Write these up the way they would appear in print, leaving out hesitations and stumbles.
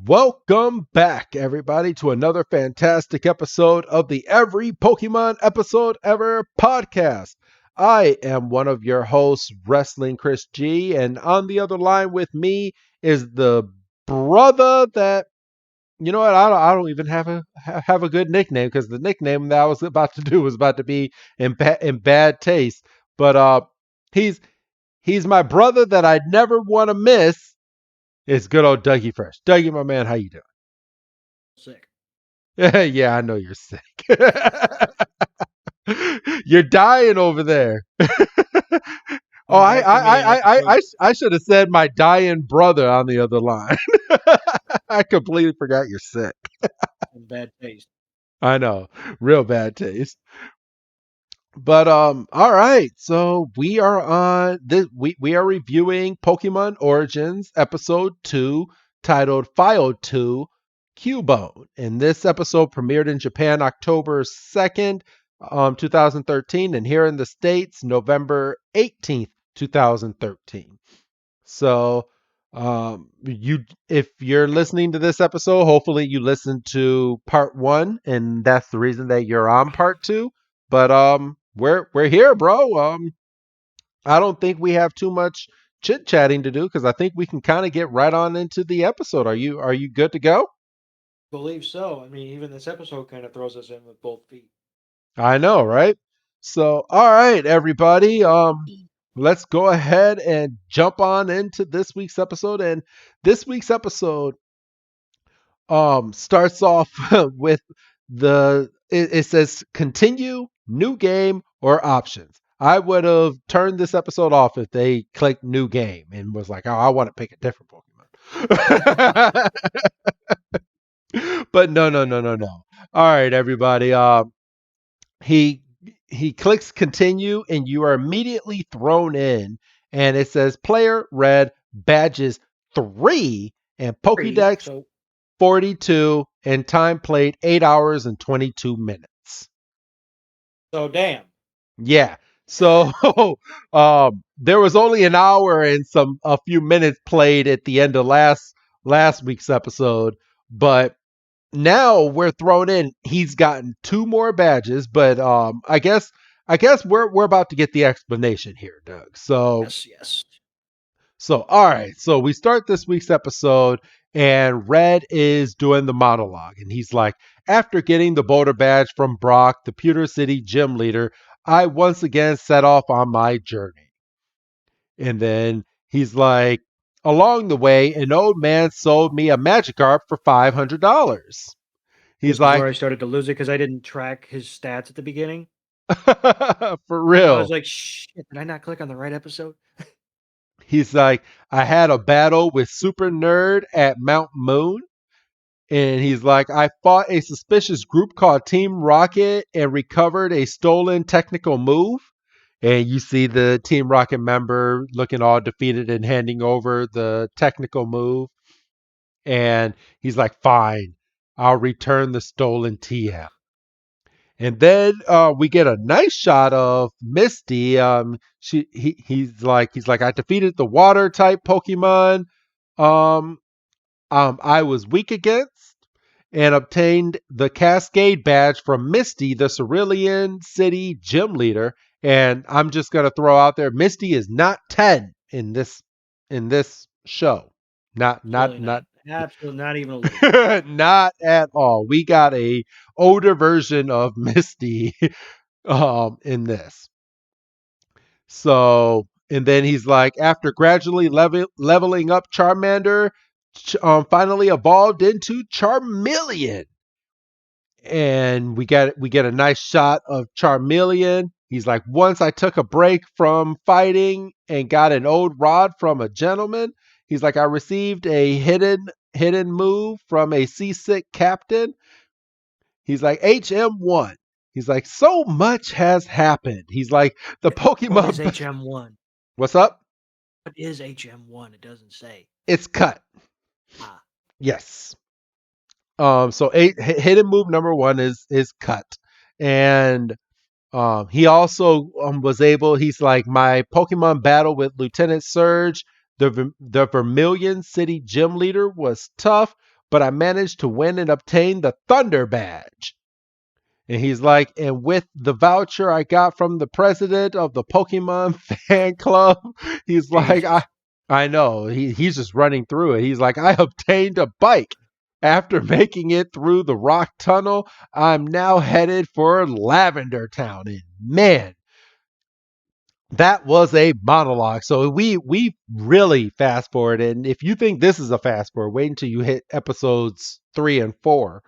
Welcome back, everybody, to another fantastic episode of the Every Pokemon Episode Ever podcast. I am one of your hosts, Wrestling Chris G, and on the other line with me is the brother that I don't even have a good nickname because the nickname that I was about to do was about to be in bad taste. But he's he's my brother that I never want to miss. It's good old Dougie Fresh. Dougie, my man, how you doing? Sick. Yeah, I know you're sick. You're dying over there. Oh, Come back to me in episode I should have said my dying brother on the other line. I completely forgot you're sick. in bad taste. I know, real bad taste. But all right. So we are on this. We are reviewing Pokemon Origins episode 2, titled File 2, Cubone. And this episode premiered in Japan October 2nd, 2013, and here in the States November 18th, 2013. So you if you're listening to this episode, hopefully you listened to part 1, and that's the reason that you're on part 2. But we're here, bro. I don't think we have too much chit chatting to do because I think we can kind of get right on into the episode. Are you good to go? Believe so. I mean, even this episode kind of throws us in with both feet. I know, right? So, all right, everybody. Let's go ahead and jump on into this week's episode. And this week's episode starts off with it says continue, new game, or options. I would have turned this episode off if they clicked new game and was like, oh, I want to pick a different Pokemon. But no, no, no, no, no. All right, everybody. He he clicks continue and you are immediately thrown in, and it says player red badges 3 and Three. Pokédex So 42 and time played 8 hours and 22 minutes. damn. Yeah. So there was only an hour and a few minutes played at the end of last week's episode, but now we're thrown in. He's gotten 2 more badges, but I guess we're about to get the explanation here, Doug. So Yes. So, all right. So we start this week's episode, and Red is doing the monologue. And he's like, after getting the Boulder badge from Brock, the Pewter City gym leader, I once again set off on my journey. And then he's like, along the way, an old man sold me a Magikarp for $500. He's This is where like, I started to lose it because I didn't track his stats at the beginning. for I was real. like, shit, did I not click on the right episode? He's like, I had a battle with Super Nerd at Mount Moon. And he's like, I fought a suspicious group called Team Rocket and recovered a stolen technical move. And you see the Team Rocket member looking all defeated and handing over the technical move. And he's like, fine, I'll return the stolen TM. And then we get a nice shot of Misty. He's like, I defeated the water type Pokemon. Um, I was weak against and obtained the Cascade badge from Misty, the Cerulean City gym leader. And I'm just gonna throw out there, Misty is not 10 in this show. Not not Absolutely not not. Absolutely not even a little bit. not at all. We got a older version of Misty in this. So, and then he's like, after gradually leveling up Charmander, finally evolved into Charmeleon. And we get a nice shot of Charmeleon. He's like, once I took a break from fighting and got an old rod from a gentleman. He's like, I received a hidden move from a seasick captain. He's like, HM1. He's like, so much has happened. He's like, the What is Pokemon. HM1? What's up? What is HM1? It doesn't say. It's cut. Ah, Yes. So hidden move number 1 is cut, and he also was able. He's like, my Pokemon battle with Lieutenant Surge, the Vermilion City gym leader, was tough, but I managed to win and obtain the Thunder Badge. And he's like, and with the voucher I got from the president of the Pokemon fan club, he's like, I Jesus. I know. He's just running through it. He's like, I obtained a bike. After making it through the rock tunnel, I'm now headed for Lavender Town. And man, that was a monologue. So we really fast forward. And if you think this is a fast forward, wait until you hit episodes 3 and 4.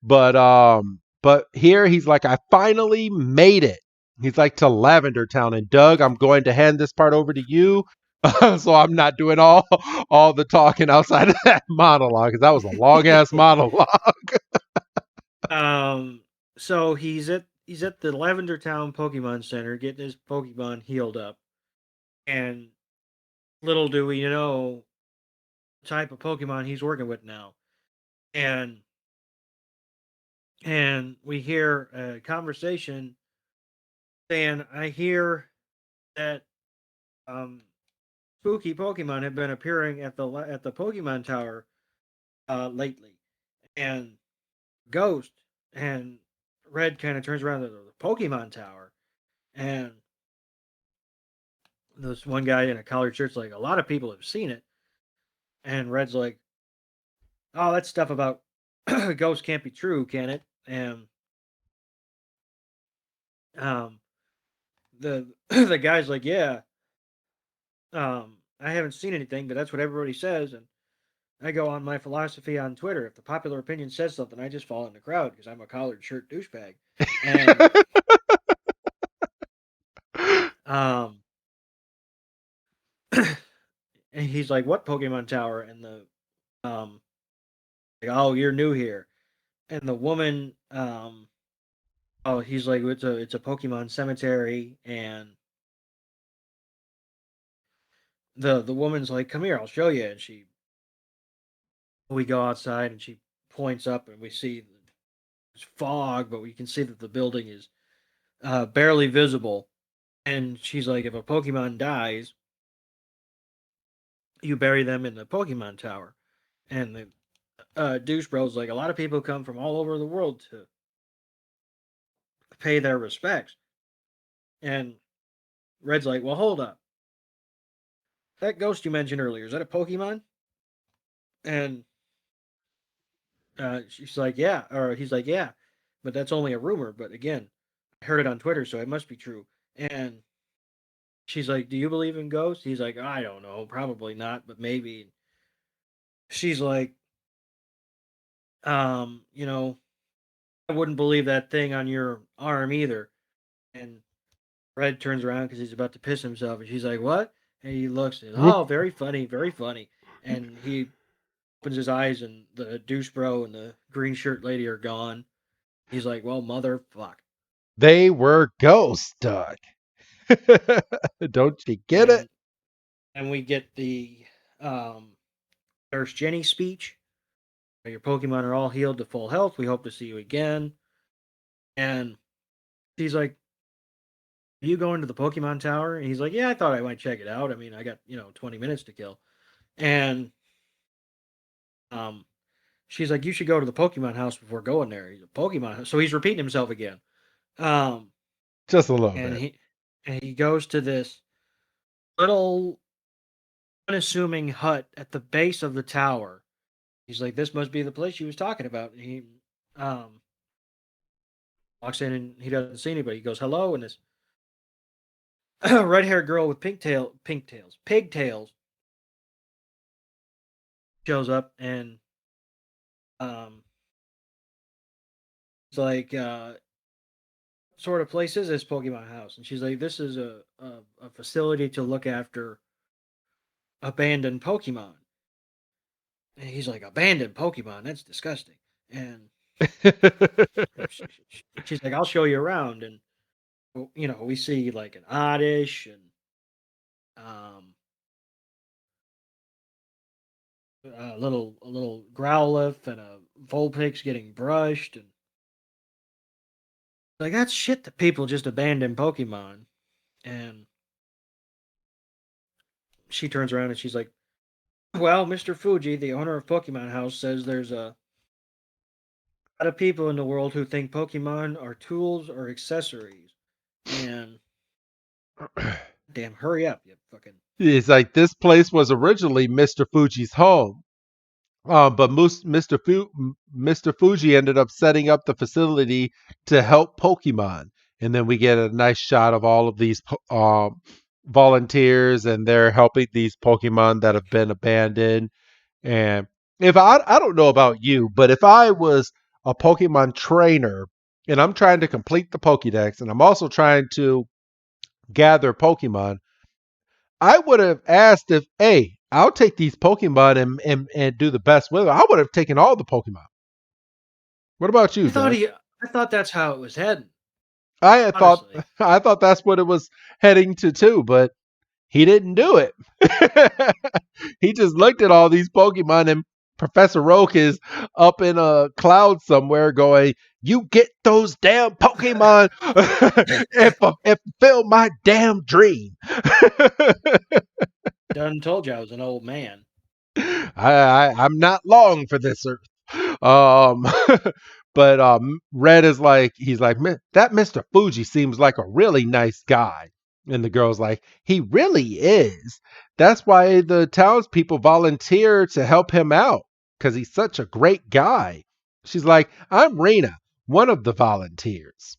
But here he's like, I finally made it. He's like to Lavender Town. And Doug, I'm going to hand this part over to you. So I'm not doing all the talking outside of that monologue because that was a long ass monologue. um, so he's at the Lavender Town Pokemon Center getting his Pokemon healed up, and little do we know the type of Pokemon he's working with now, and we hear a conversation saying, "I hear that um spooky Pokemon have been appearing at the Pokemon Tower lately," and Ghost and Red kind of turns around to the Pokemon Tower, and this one guy in a collared shirt's like, "A lot of people have seen it," and Red's like, "Oh, that stuff about Ghost can't be true, can it?" And um, the the guy's like, "Yeah, I haven't seen anything, but that's what everybody says." And I go on my philosophy on Twitter: if the popular opinion says something, I just fall in the crowd because I'm a collared shirt douchebag. And um, and he's like, "What Pokemon Tower?" And the um, like, "Oh, you're new here." And the woman, oh, he's like, "It's a Pokemon cemetery," and the woman's like, "Come here, I'll show you." And we go outside, and she points up, and we see there's fog, but we can see that the building is barely visible. And she's like, "If a Pokemon dies, you bury them in the Pokemon Tower." And the douche bro's like, "A lot of people come from all over the world to pay their respects." And Red's like, "Well, hold up. That ghost you mentioned earlier, is that a Pokemon?" And she's like, "Yeah," or he's like, "Yeah, but that's only a rumor. But again, I heard it on Twitter, so it must be true." And she's like, "Do you believe in ghosts?" He's like, "I don't know, probably not, but maybe." She's like, you know, "I wouldn't believe that thing on your arm either." And Red turns around because he's about to piss himself, and she's like, "What?" And he looks and, "Oh, very funny, very funny." And he opens his eyes, and the douche bro and the green shirt lady are gone. He's like, "Well, motherfuck." They were ghosts, Doug. Don't you get it? And we get the um, Nurse Jenny speech. Your Pokemon are all healed to full health. We hope to see you again. And he's like, "Are you going to the Pokemon Tower?" And he's like, "Yeah, I thought I might check it out. I mean, I got 20 minutes to kill." And um, she's like, "You should go to the Pokemon house before going there." He's a Pokemon house. So he's repeating himself again. Um, Just a little and bit. he goes to this little unassuming hut at the base of the tower. He's like, "This must be the place she was talking about." And he um, walks in, and he doesn't see anybody. He goes, "Hello," and this red-haired girl with pigtails shows up, and um, it's like, "Sort of place is this Pokemon house?" And she's like, "This is a facility to look after abandoned Pokemon." And he's like, "Abandoned Pokemon? That's disgusting." And she's like, "I'll show you around." And we see like an Oddish and um, a little Growlithe and a Vulpix getting brushed, and like that's shit that people just abandon Pokemon. And she turns around and she's like, Well, Mr. Fuji, the owner of Pokemon House, says there's a lot of people in the world who think Pokemon are tools or accessories. And damn, hurry up, you fucking. It's like this place was originally Mr. Fuji's home. But Mr. Fuji ended up setting up the facility to help Pokemon. And then we get a nice shot of all of these volunteers, and they're helping these Pokemon that have been abandoned. And if I don't know about you, but if I was a Pokemon trainer and I'm trying to complete the Pokédex and I'm also trying to gather Pokemon, I would have asked if, hey, I'll take these Pokemon and do the best with them. I would have taken all the Pokemon. What about you, Doug? I thought that's how it was heading. I had thought Honestly, I thought that's what it was heading to too, but he didn't do it. He just looked at all these Pokemon, and Professor Oak is up in a cloud somewhere going, "You get those damn Pokemon and fulfill my damn dream." done told you I was an old man. I'm not long for this earth. Um, but Red is like, he's like, that Mr. Fuji seems like a really nice guy. And the girl's like, he really is. That's why the townspeople volunteer to help him out because he's such a great guy. She's like, I'm Rena, one of the volunteers.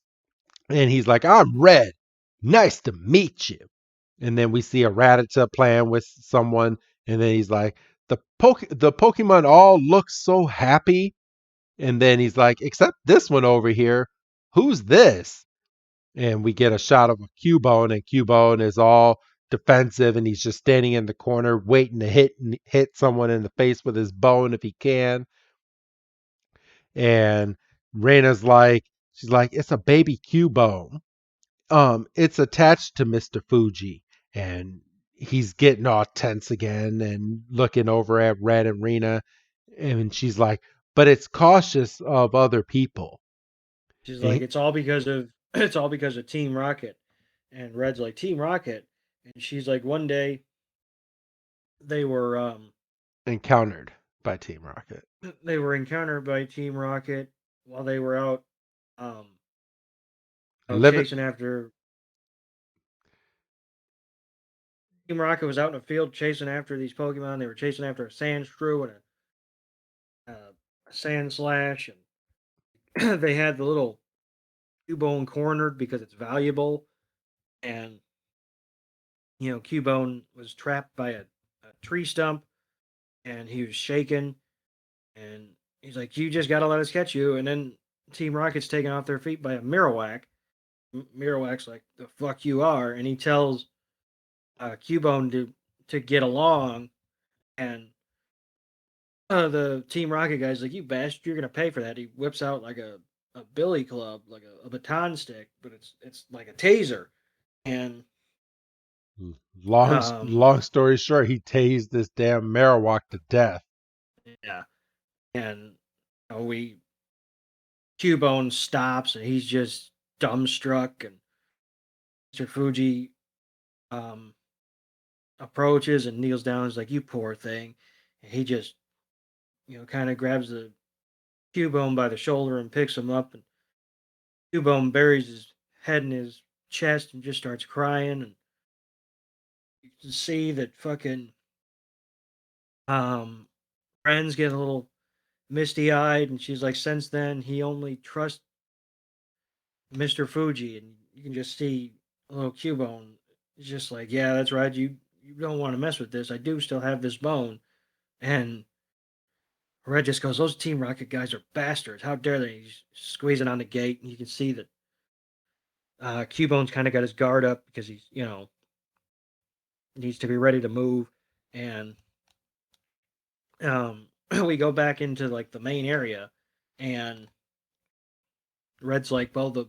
And he's like, I'm Red. Nice to meet you. And then we see a Rattata playing with someone, and then he's like, the Pokemon all look so happy. And then he's like, except this one over here. Who's this? And we get a shot of a Cubone, and Cubone is all defensive, and he's just standing in the corner waiting to hit someone in the face with his bone if he can. And Reina's like, she's like, it's a baby Cubone. It's attached to Mr. Fuji, and he's getting all tense again and looking over at Red and Rena, and she's like, but it's cautious of other people. She's like, And it's all because of it's all because of Team Rocket. And Red's like, Team Rocket. And she's like, one day they were encountered by Team Rocket. they were encountered by Team Rocket while they were out um Live chasing after Team Rocket was out in the field chasing after these Pokemon. They were chasing after a Sandshrew and a Sand Slash, and they had the little Cubone cornered because it's valuable. And Cubone was trapped by a tree stump, and he was shaken. And he's like, "You just gotta let us catch you." And then Team Rocket's taken off their feet by a Marowak. Marowak's like, "The fuck you are," and he tells Cubone to get along. And the Team Rocket guy's like, "You bastard, you're gonna pay for that." He whips out like a billy club, like a baton stick, but it's like a taser. And long story short, he tased this damn Marowak to death. yeah, and we Cubone stops and he's just dumbstruck, and Mr. Fuji um approaches and kneels down. He's like, "You poor thing," and he just kind of grabs the Cubone by the shoulder and picks him up, and Cubone buries his head in his chest and just starts crying. And you can see that fucking um Ren's getting a little misty eyed, and she's like, since then he only trusts Mr. Fuji. And you can just see a little Cubone. It's just like, yeah, that's right. You don't want to mess with this. I do still have this bone. And Red just goes, those Team Rocket guys are bastards. How dare they? He's squeezing on the gate, and you can see that Cubone's kind of got his guard up because he's, needs to be ready to move. And we go back into like the main area, and Red's like, well, the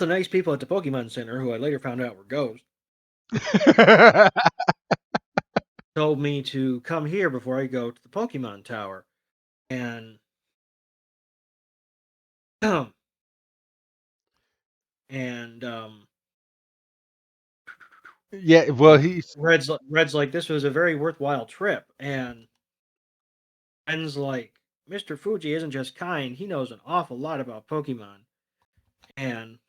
nice people at the Pokemon Center, who I later found out were ghosts, told me to come here before I go to the Pokemon Tower. And and Yeah, well, And he's Red's like, this was a very worthwhile trip, and Ren's like, Mr. Fuji isn't just kind; he knows an awful lot about Pokemon, and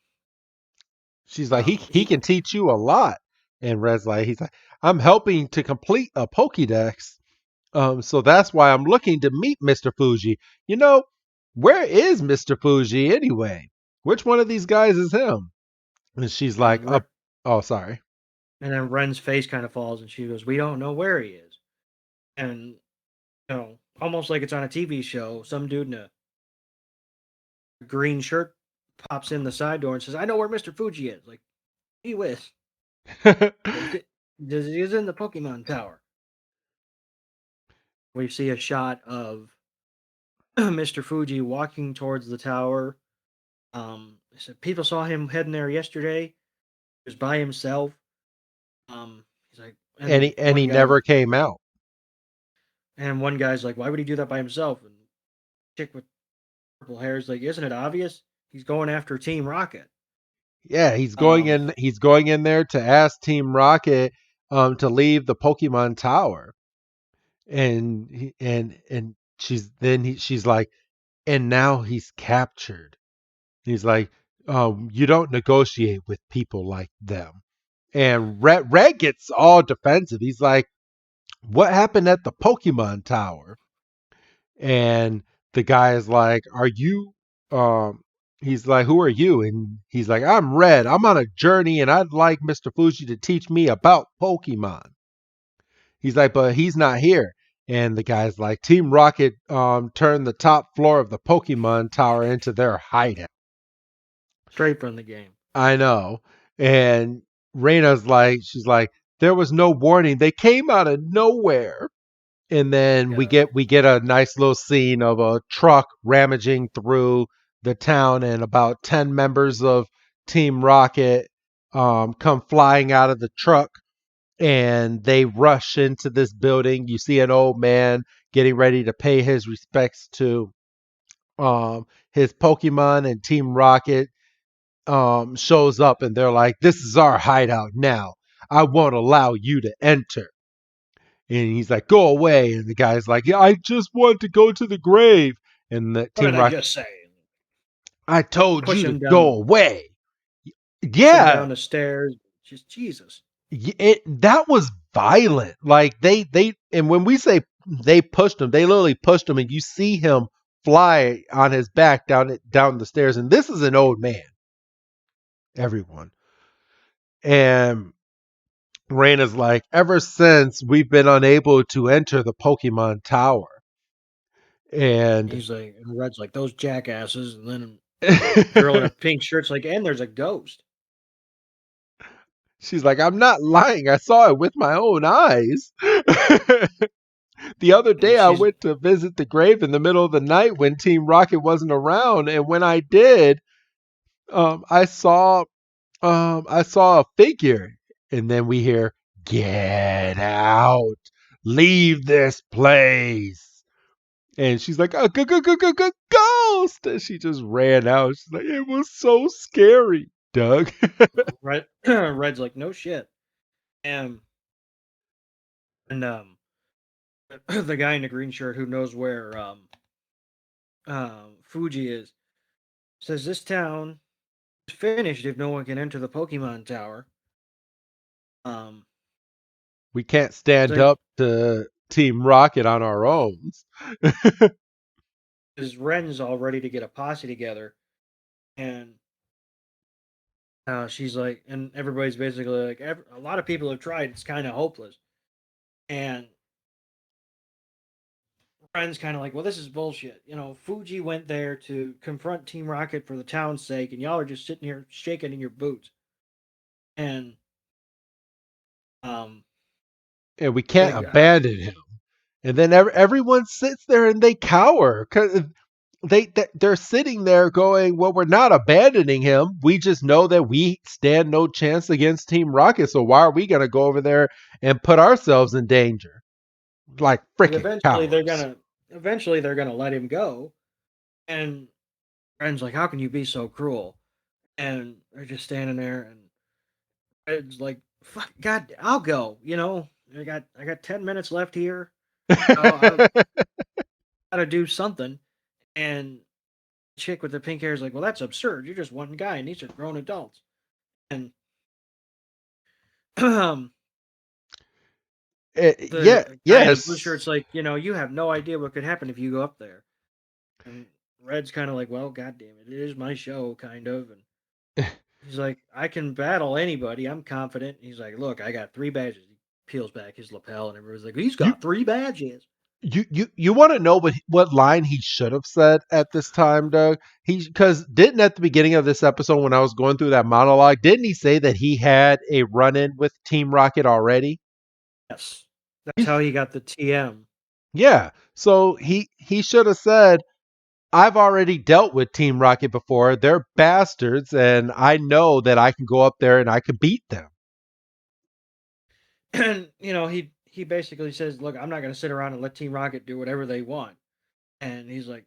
she's like he he can teach you a lot. And Red's like he's like I'm helping to complete a Pokédex. So that's why I'm looking to meet Mr. Fuji. You know, where is Mr. Fuji anyway? Which one of these guys is him? And she's like, and up. Oh, sorry. and then Ren's face kind of falls, and she goes, "We don't know where he is." And almost like it's on a TV show, some dude in a green shirt pops in the side door and says, "I know where Mr. Fuji is." Like, he whiz. He's in the Pokemon Tower. We see a shot of Mr. Fuji walking towards the tower. They said people saw him heading there yesterday. He was by himself. He's like, and and he never came out. one guy's like, why would he do that by himself? And chick with purple hair is like, isn't it obvious? He's going after Team Rocket. Yeah, Um, he's going in there to ask Team Rocket to leave the Pokemon Tower. And she's like, and now he's captured. He's like, you don't negotiate with people like them. And Red gets all defensive. He's like, what happened at the Pokemon Tower? And the guy is like, are you he's like, who are you? And he's like, I'm Red. I'm on a journey and I'd like Mr. Fuji to teach me about Pokemon. He's like, but he's not here. And the guy's like, Team Rocket turned the top floor of the Pokemon Tower into their hideout. straight from the game. I know. And Reina's like, she's like, there was no warning. They came out of nowhere. And then Yeah, we get a nice little scene of a truck ramaging through the town, and about 10 members of Team Rocket come flying out of the truck, and they rush into this building. You see an old man getting ready to pay his respects to his Pokemon, and Team Rocket shows up, and they're like, this is our hideout now. I won't allow you to enter. And he's like, go away. And the guy's like, yeah, I just want to go to the grave. And the what did Team I Rocket, just say? I told Push you to him go down, away. push him Yeah, down the stairs. Just Jesus. that was violent. Like and when we say they pushed him, they literally pushed him, and you see him fly on his back down the stairs. And this is an old man, everyone. And Rain is like, ever since we've been unable to enter the Pokemon Tower. And He's like, and Red's like those jackasses, and then girl in a pink shirt's like, and there's a ghost. she's like, I'm not lying. I saw it with my own eyes. The other And day, I she's went to visit the grave in the middle of the night when Team Rocket wasn't around, and when I did, um, I saw I saw a figure, and then we hear, "Get out! Leave this place!" And she's like, "A ghost!" And she just ran out. She's like, "It was so scary, Doug." Red's like, no shit. And and the guy in the green shirt who knows where Fuji is says this town is finished if no one can enter the Pokemon Tower. Um, We can't it's stand like up to Team Rocket on our own. his Ren's all ready to get a posse together, and she's like, and everybody's basically like, a lot of people have tried. It's kind of hopeless, and Ren's kind of like, well, this is bullshit. Fuji went there to confront Team Rocket for the town's sake, and y'all are just sitting here shaking in your boots. And um, And we I can't think abandon him. And then everyone sits there and they cower because they're sitting there going, "Well, we're not abandoning him. We just know that we stand no chance against Team Rocket. So why are we going to go over there and put ourselves in danger like freaking cowards?" eventually they're gonna let him go. And Ren's like, how can you be so cruel? And they're just standing there, and It's like, fuck, God, I'll go. I got 10 minutes left here. I gotta do something. And the chick with the pink hair is like, well, that's absurd. You're just one guy, and these are grown adults. And the Yeah, guy in the blue yes. shirt's like, you have no idea what could happen if you go up there. And Red's kind of like, well, God damn it, it is my show, kind of. And he's like, I can battle anybody. I'm confident. He's like, look, I got 3 badges. He peels back his lapel, and everybody's like, he's You got 3 badges. you want to know what line he should have said at this time, Doug? He because didn't at the beginning of this episode when I was going through that monologue, didn't he say that he had a run in with Team Rocket already? Yes, that's how he got the TM. Yeah. So he should have said, I've already dealt with Team Rocket before. They're bastards, and I know that I can go up there and I can beat them. And he basically says, look, I'm not going to sit around and let Team Rocket do whatever they want. And he's like,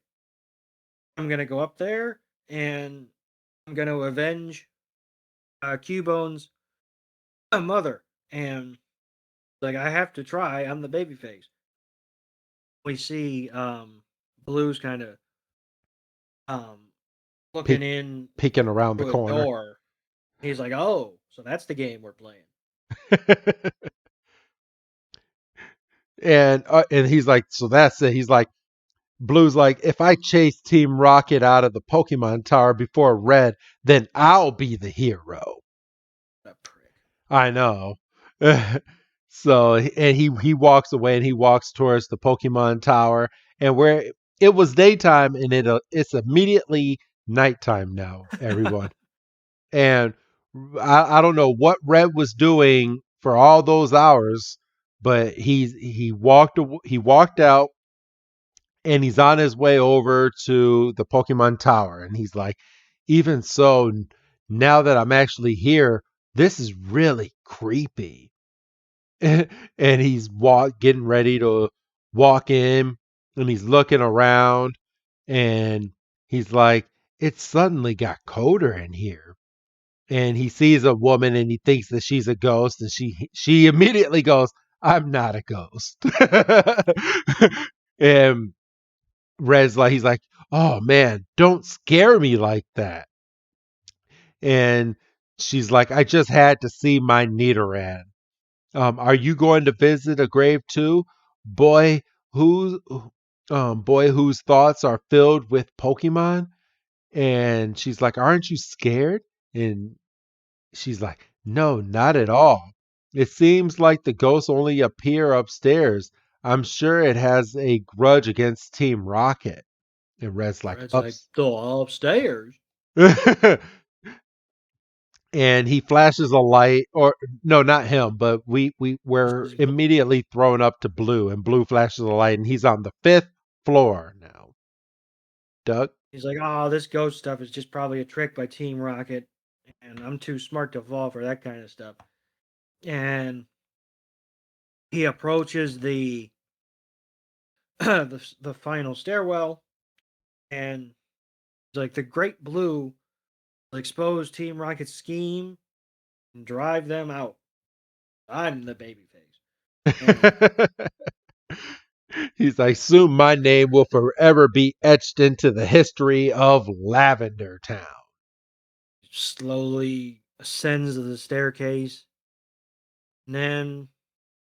I'm going to go up there and I'm going to avenge Cubone's mother. And like, I have to try. I'm the babyface. We see Blue's kind of um, looking Peek, in peeking around the through a corner. door. He's like, oh, so that's the game we're playing. And he's like, so that's it. He's like, Blue's like, if I chase Team Rocket out of the Pokemon Tower before Red, then I'll be the hero. What a prick. I know. So and he walks away and he walks towards the Pokemon Tower, and where it was daytime and it's immediately nighttime now, everyone. And I don't know what Red was doing for all those hours, but he walked out and he's on his way over to the Pokemon Tower, and he's like, even so, now that I'm actually here, this is really creepy. And he's getting ready to walk in, and he's looking around, and he's like, it suddenly got colder in here. And he sees a woman and he thinks that she's a ghost, and she immediately goes, I'm not a ghost. And Red's like, he's like, oh man, don't scare me like that. And she's like, I just had to see my Nidoran. Are you going to visit a grave too? Boy, whose boy whose thoughts are filled with Pokemon? And she's like, aren't you scared? And she's like, no, not at all. It seems like the ghosts only appear upstairs. I'm sure it has a grudge against Team Rocket. And Red's like, Red's like, the upstairs. and he flashes a light, or no, not him, but we were He's immediately thrown up to Blue, and Blue flashes a light, and he's on the 5th floor now. Doug. like, oh, this ghost stuff is just probably a trick by Team Rocket, and I'm too smart to fall for that kind of stuff. And he approaches the the final stairwell, and he's like, the Great Blue will expose Team Rocket's scheme and drive them out. I'm the babyface, and He's like, soon my name will forever be etched into the history of Lavender Town. slowly ascends the staircase. And then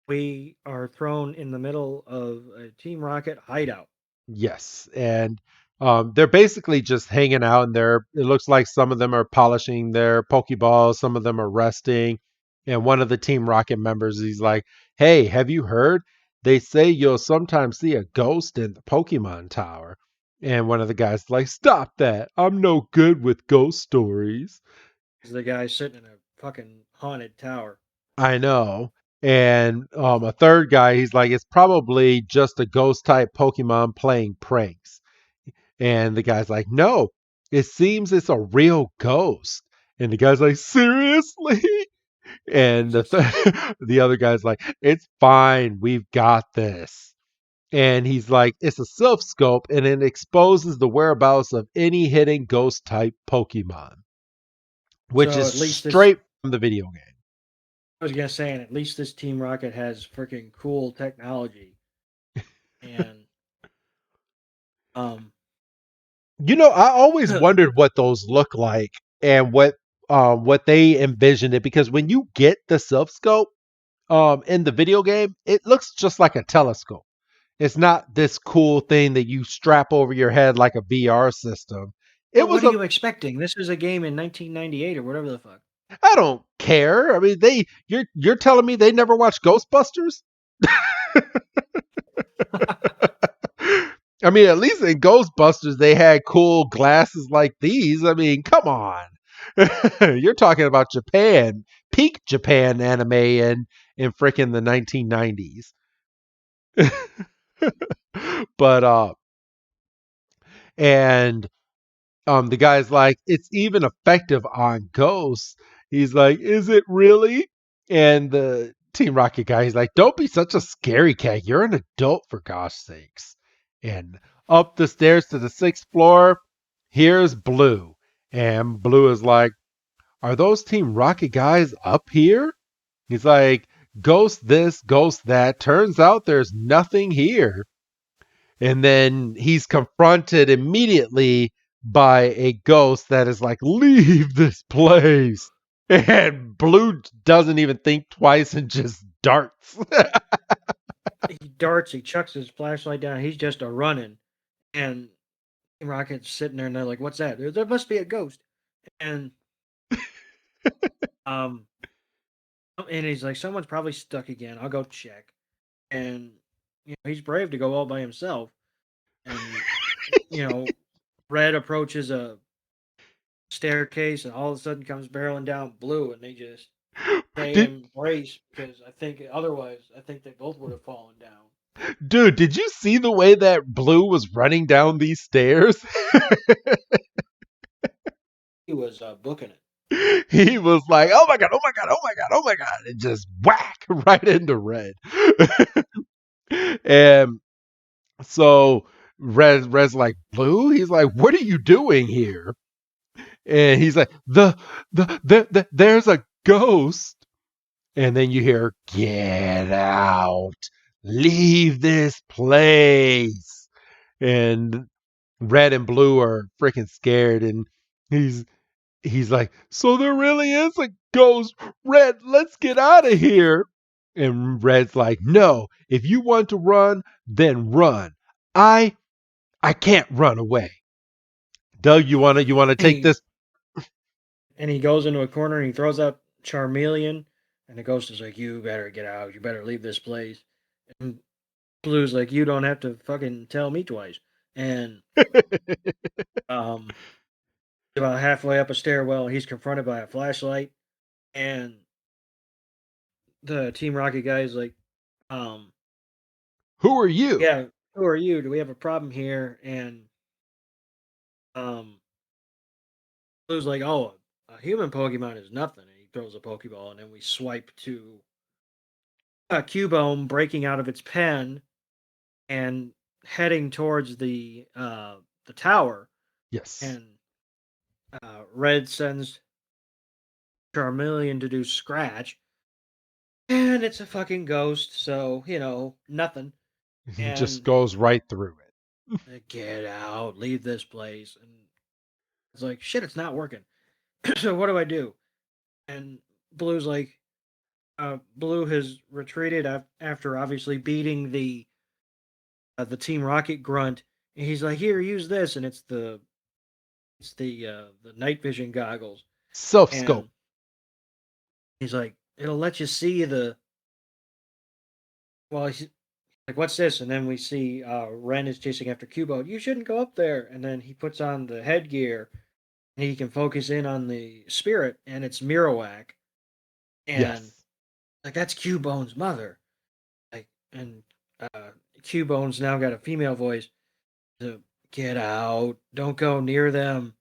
we are thrown in the middle of a Team Rocket hideout. Yes, and they're basically just hanging out, and it looks like some of them are polishing their Pokeballs, some of them are resting, and one of the Team Rocket members, he's like, "Hey, have you heard? They say you'll sometimes see a ghost in the Pokemon Tower." And one of the guys is like, "Stop that! I'm no good with ghost stories." Is the guy sitting in a fucking haunted tower. I know. And a third guy, he's like, "It's probably just a ghost type Pokemon playing pranks." And the guy's like, no, it seems it's a real ghost. And the guy's like, seriously? And the other guy's like, it's fine. We've got this. And he's like, it's a self scope and it exposes the whereabouts of any hidden ghost type Pokemon, which So is at least this straight from the video game. I was gonna say, and at least this Team Rocket has freaking cool technology, and um, I always wondered what those look like and what they envisioned it, because when you get the silph scope in the video game, it looks just like a telescope. It's not this cool thing that you strap over your head like a VR system. It well, was what are a you expecting? This is a game in 1998 or whatever the fuck. I don't care. I mean, you're telling me they never watched Ghostbusters? I mean, at least in Ghostbusters they had cool glasses like these. I mean, come on. You're talking about Japan, peak Japan anime in freaking the 1990s. But and the guy's like, it's even effective on ghosts. He's like, is it really? And the Team Rocket guy, he's like, don't be such a scary cat. You're an adult, for gosh sakes. And up the stairs to the sixth floor, here's Blue. And Blue is like, are those Team Rocket guys up here? He's like, ghost this, ghost that. Turns out there's nothing here. And then he's confronted immediately by a ghost that is like, leave this place. And Blue doesn't even think twice and just darts. He darts, he chucks his flashlight down, he's just a running, and Team Rocket's sitting there, and they're like, "What's that? There must be a ghost." And um, and he's like, "Someone's probably stuck again. I'll go check." And he's brave to go all by himself. And you know, Red approaches a staircase, and all of a sudden comes barreling down Blue, and they did, embrace, because I think they both would have fallen down. dude, did you see the way that Blue was running down these stairs? He was booking it. He was like, oh my God, oh my God, oh my God, oh my God. And just whack right into Red. And so Red's like, Blue? He's like, what are you doing here? And he's like, there's a ghost. And then you hear, get out, leave this place. And Red and Blue are freaking scared. And he's he's like, so there really is a ghost. Red, let's get out of here. And Red's like, no, if you want to run, then run. I I can't run away. Doug, you wanna And take this? he goes into a corner and he throws out Charmeleon, and the ghost is like, "You better get out. You better leave this place." And Blue's like, "You don't have to fucking tell me twice." And um, about halfway up a stairwell, he's confronted by a flashlight, and the Team Rocket guy is like, um, Who are you? "Yeah, who are you? Do we have a problem here?" And um, Blue's like, "Oh, a human Pokemon is nothing." And he throws a Pokeball, and then we swipe to a Cubone breaking out of its pen and heading towards the tower. Yes. And Red sends Charmeleon to do scratch, and it's a fucking ghost, so nothing. He just And goes right through it. get out, leave this place. And it's like, shit, it's not working. So what do I do? And Blue's like, Blue has retreated after obviously beating the Team Rocket grunt. And he's like, here, use this, and it's the night vision goggles. Self scope. And he's like, it'll let you see he's like, what's this? And then we see Ren is chasing after Kubo. You shouldn't go up there. And then he puts on the headgear, and he can focus in on the spirit, and it's Mirawak. And Yes. like, that's Cubone's mother. Like, and Cubone's now got a female voice. To get out, don't go near them.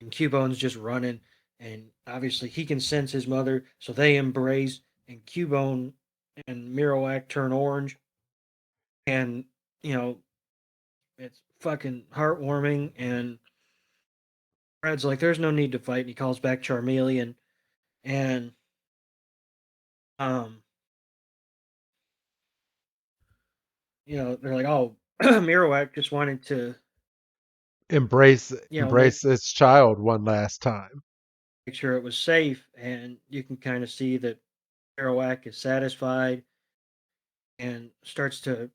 And Cubone's just running, and obviously he can sense his mother, so they embrace, and Cubone and Mirawak turn orange, and you know it's fucking heartwarming. And Red's like, "There's no need to fight," and he calls back Charmeleon, and Um, they're like, oh, Marowak just wanted to, Embrace make embrace its child one last time. sure it was safe, and you can kind of see that Marowak is satisfied and starts to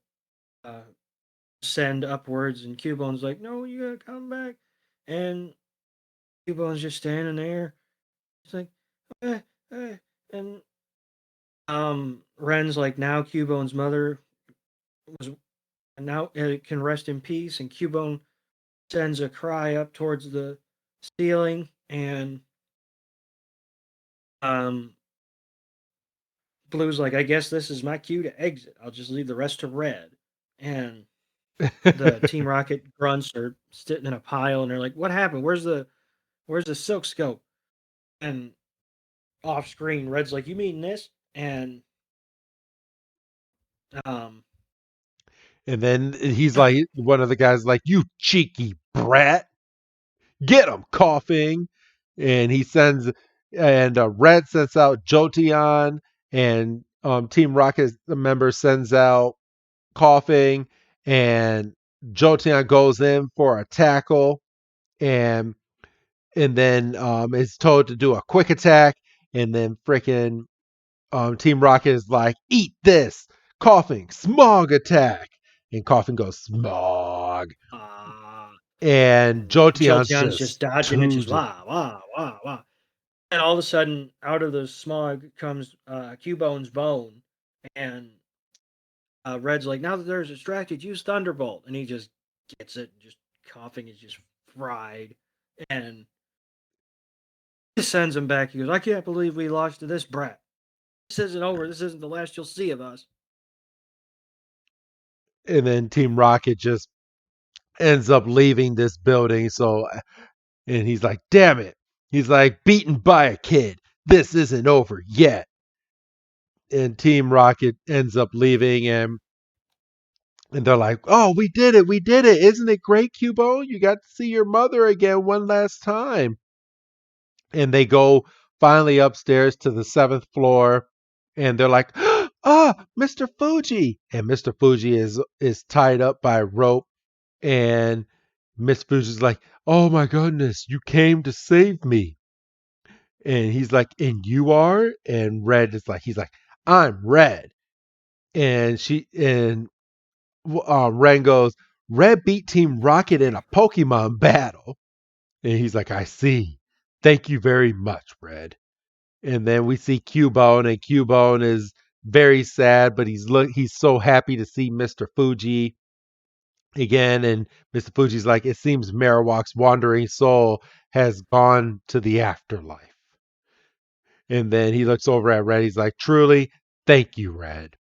uh, send upwards, and Cubone's like, no, you gotta come back, and Cubone's just standing there. He's like, eh, eh. And Ren's like, now Cubone's mother was, and now it can rest in peace, and Cubone sends a cry up towards the ceiling, and um Blue's like, I guess this is my cue to exit. I'll just leave the rest to Red. And the Team Rocket grunts are sitting in a pile, and they're like, what happened? Where's the silk scope? And off screen, Red's like, you mean this? And um And then he's like, one of the guys like, you cheeky brat, get him, coughing. And he sends, and Red sends out Jotion, and Team Rocket, the member, sends out coughing, and Jotion goes in for a tackle, and then is told to do a quick attack, and then freaking Team Rocket is like, eat this, coughing, smog attack, and coughing goes smog, uh and and Jotion's Jolteon's just just dodging it, just tuned. wah, wah, wah, wah. And all of a sudden, out of the smog comes Cubone's bone, and Red's like, now that they're distracted, use Thunderbolt, and he just gets it, just coughing is just fried, and he sends him back. He goes, I can't believe we lost to this brat. This isn't over. This isn't the last you'll see of us. And then Team Rocket just ends up leaving this building. So, and he's like, damn it. He's like, beaten by a kid. This isn't over yet. And Team Rocket ends up leaving, and they're like, oh, we did it. We did it. Isn't it great, Cubone? You got to see your mother again one last time. And they go finally upstairs to the seventh floor, and they're like, ah, Mr. Fuji. And Mr. Fuji is tied up by a rope, and Miss Fuji's like, oh my goodness, you came to save me. And he's like, and you are? And Red is like, he's like, I'm Red. And Ren goes, Red beat Team Rocket in a Pokemon battle. And he's like, I see. Thank you very much, Red. And then we see Cubone, and Cubone is very sad, but he's so happy to see Mr. Fuji again. And Mr. Fuji's like, it seems Marowak's wandering soul has gone to the afterlife. And then he looks over at Red. He's like, truly, thank you, Red.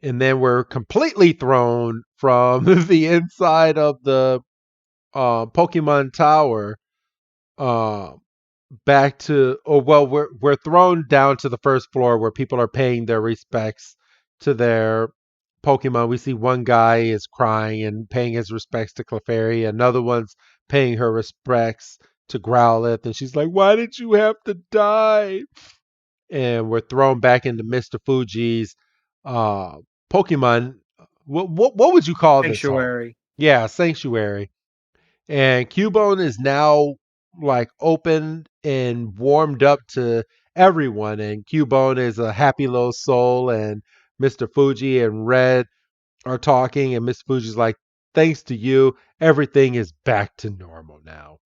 And then we're completely thrown from the inside of the Pokemon Tower, uh, back to, oh well, we're thrown down to the first floor where people are paying their respects to their Pokemon. We see one guy is crying and paying his respects to Clefairy. Another one's paying her respects to Growlithe, and she's like, "Why did you have to die?" And we're thrown back into Mr. Fuji's uh, Pokemon. What would you call this home? Sanctuary. Yeah, sanctuary. And Cubone is now like open and warmed up to everyone. And Cubone is a happy little soul. And Mr. Fuji and Red are talking. And Mr. Fuji's like, thanks to you, everything is back to normal now.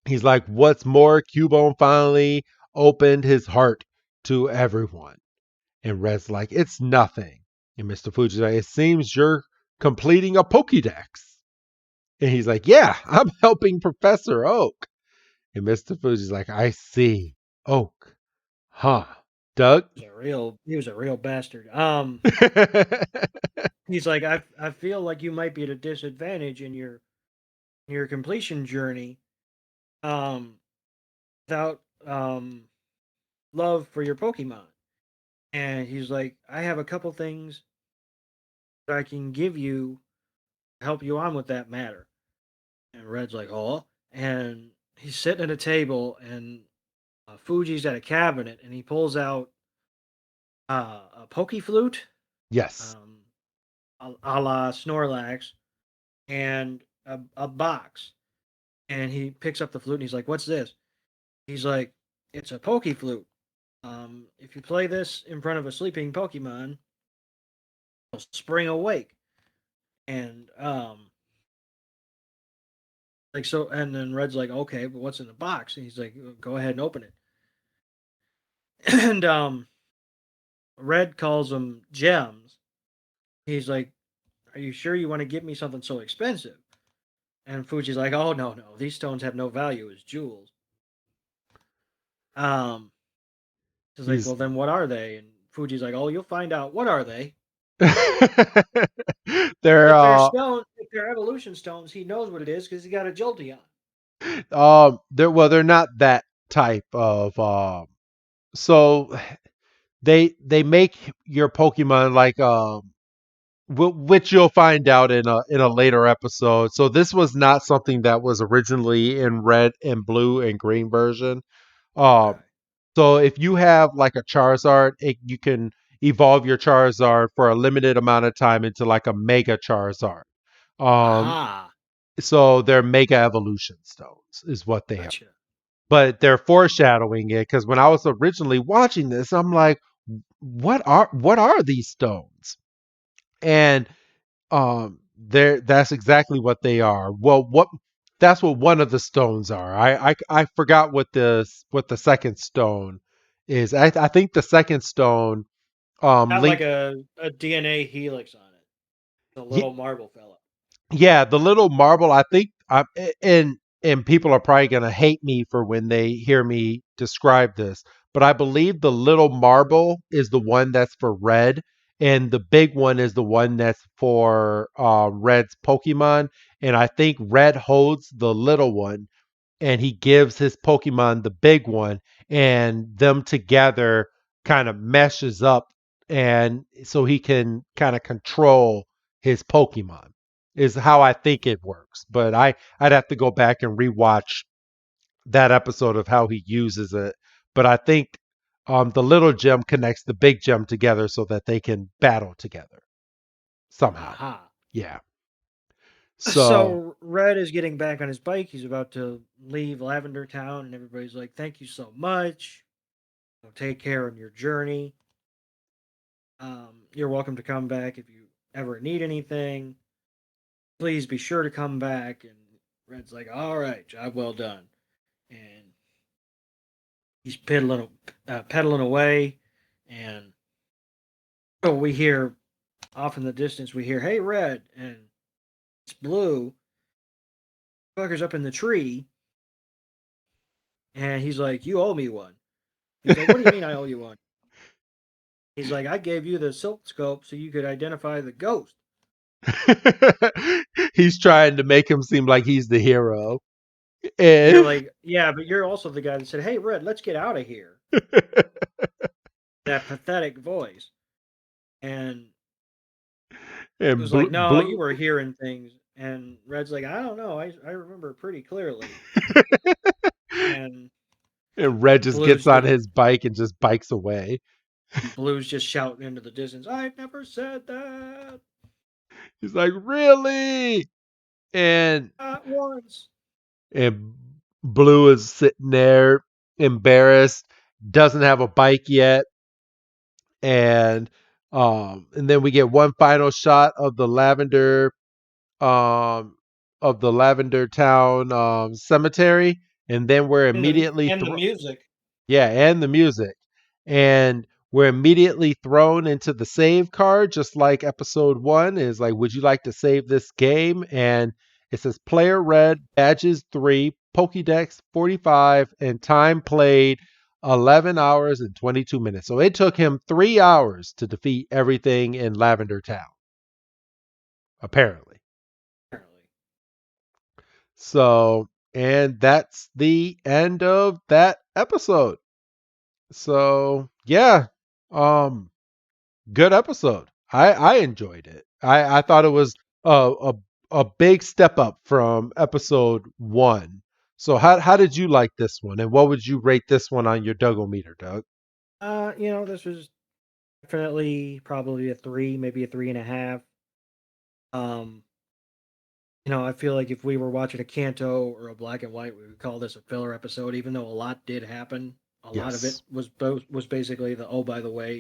He's like, what's more, Cubone finally opened his heart to everyone. And Red's like, it's nothing. And Mr. Fuji's like, it seems you're completing a Pokédex. And he's like, yeah, I'm helping Professor Oak. And Mr. Fuji's like, I see. Oak. Huh. Doug? He was a real bastard. He's like, I feel like you might be at a disadvantage in your completion journey, um, without love for your Pokemon. And he's like, I have a couple things that I can give you to help you on with that matter. And Red's like, oh, and he's sitting at a table, and Fuji's at a cabinet, and he pulls out a pokey flute, Yes. um, a la Snorlax, and a box. And he picks up the flute and he's like, "What's this?" He's like, "It's a pokey flute. If you play this in front of a sleeping Pokemon, they'll spring awake." And like so, and then Red's like, "Okay, but what's in the box?" And he's like, "Go ahead and open it." And Red calls them gems. He's like, "Are you sure you want to give me something so expensive?" And Fuji's like, "Oh no, no, these stones have no value as jewels." Um, he's like, He's "Well, then what are they?" And Fuji's like, "Oh, you'll find out. What are they?" they're If they're stone, if they're evolution stones, he knows what it is because he got a Jolteon. they're not that type of so they make your Pokemon like which you'll find out in a later episode. So this was not something that was originally in red and blue and green version. Okay. Um, so if you have like a Charizard, you can evolve your Charizard for a limited amount of time into like a Mega Charizard. Um, Aha. so they're Mega Evolution Stones is what they are. Gotcha. But they're foreshadowing it because when I was originally watching this, I'm like, what are these stones? And there that's exactly what they are. Well, what that's what one of the stones are. I forgot what the second stone is. I think the second stone Got like link a DNA helix on it. The little marble fella. yeah, the little marble. I think, and people are probably gonna hate me for when they hear me describe this, but I believe the little marble is the one that's for red, and the big one is the one that's for red's Pokemon. And I think red holds the little one, and he gives his Pokemon the big one, and them together kind of meshes up, and so he can kind of control his Pokemon. Is how I think it works, but I'd have to go back and rewatch that episode of how he uses it. But I think the little gem connects the big gem together so that they can battle together somehow. Aha. Yeah. So So Red is getting back on his bike. He's about to leave Lavender Town, and everybody's like, "Thank you so much. Take care on your journey. You're welcome to come back if you ever need anything. Please be sure to come back." And Red's like, "All right, job well done." And he's pedaling away, and so we hear off in the distance, we hear, "Hey, Red," and it's Blue. Fucker's up in the tree, and he's like, "You owe me one." He's like, "What do you mean I owe you one?" He's like, "I gave you the silk scope so you could identify the ghost." he's trying to make him seem like he's the hero. You're And like, "Yeah, but you're also the guy that said, 'Hey, Red, let's get out of here.'" That pathetic voice. And it and was like, "No, you blue were hearing things." And Red's like, "I don't know. I remember pretty clearly." And and Red just gets Blue's on just his bike and just bikes away. Blue's just shouting into the distance, "I never said that. He's like, really? And Not once." and Blue is sitting there embarrassed, doesn't have a bike yet, and then we get one final shot um of the Lavender Town cemetery, and then we're immediately And the music. yeah, and the music. And we're immediately thrown into the save card, just like episode one is like, would you like to save this game? And it says player red, badges 3, Pokédex 45, and time played 11 hours and 22 minutes. So it took him 3 hours to defeat everything in Lavender Town, apparently. Apparently. So, and that's the end of that episode. So, yeah. Um, Good episode. I enjoyed it. I thought it was a big step up from episode one. So how did you like this one, and what would you rate this one on your Duggometer, Doug? This was Definitely, probably a three, maybe a 3.5. Um, I feel like if we were watching a Kanto or a Black and White, we would call this a filler episode, even though a lot did happen. A lot of it Yes. was basically the, oh, by the way,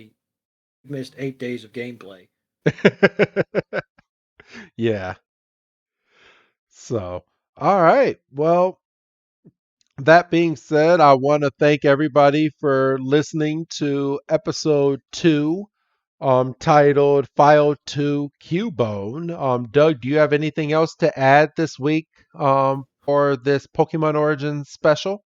you missed 8 days of gameplay. Yeah. So, all right. Well, that being said, I want to thank everybody for listening to episode 2, titled File 2 Cubone. Doug, do you have anything else to add this week for this Pokemon Origins special?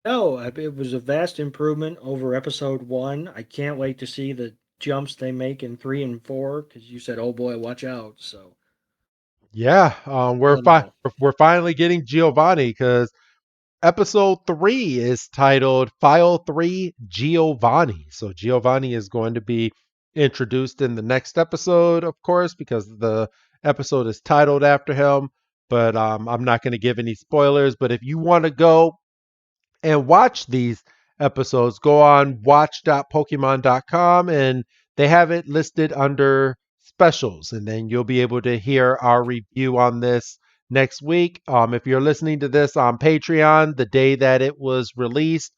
No, it was a vast improvement over episode 1. I can't wait to see the jumps they make in 3 and 4 because you said, oh boy, watch out. So, Yeah, oh no. we're finally getting Giovanni because episode 3 is titled File 3 Giovanni. So Giovanni is going to be introduced in the next episode, of course, because the episode is titled after him. But I'm not going to give any spoilers. But if you want to go and watch these episodes, go on watch.pokemon.com and they have it listed under specials. And then you'll be able to hear our review on this next week. If you're listening to this on Patreon, the day that it was released,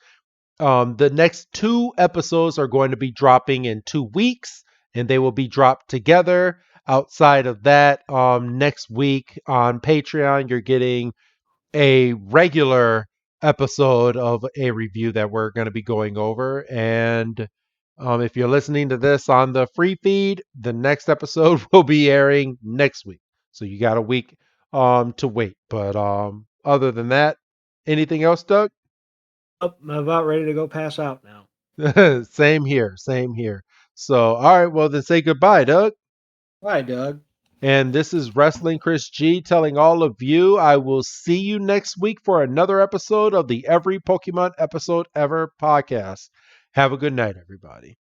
the next 2 episodes are going to be dropping in 2 weeks and they will be dropped together. Outside of that, next week on Patreon, you're getting a regular episode of a review that we're going to be going over. And if you're listening to this on the free feed, the next episode will be airing next week. So you got a week to wait. But other than that, anything else, Doug? Oh, I'm about ready to go pass out now. Same here. Same here. So, all right. Well, then say goodbye, Doug. Bye, Doug. And this is Wrestling Chris G telling all of you I will see you next week for another episode of the Every Pokemon Episode Ever podcast. Have a good night, everybody.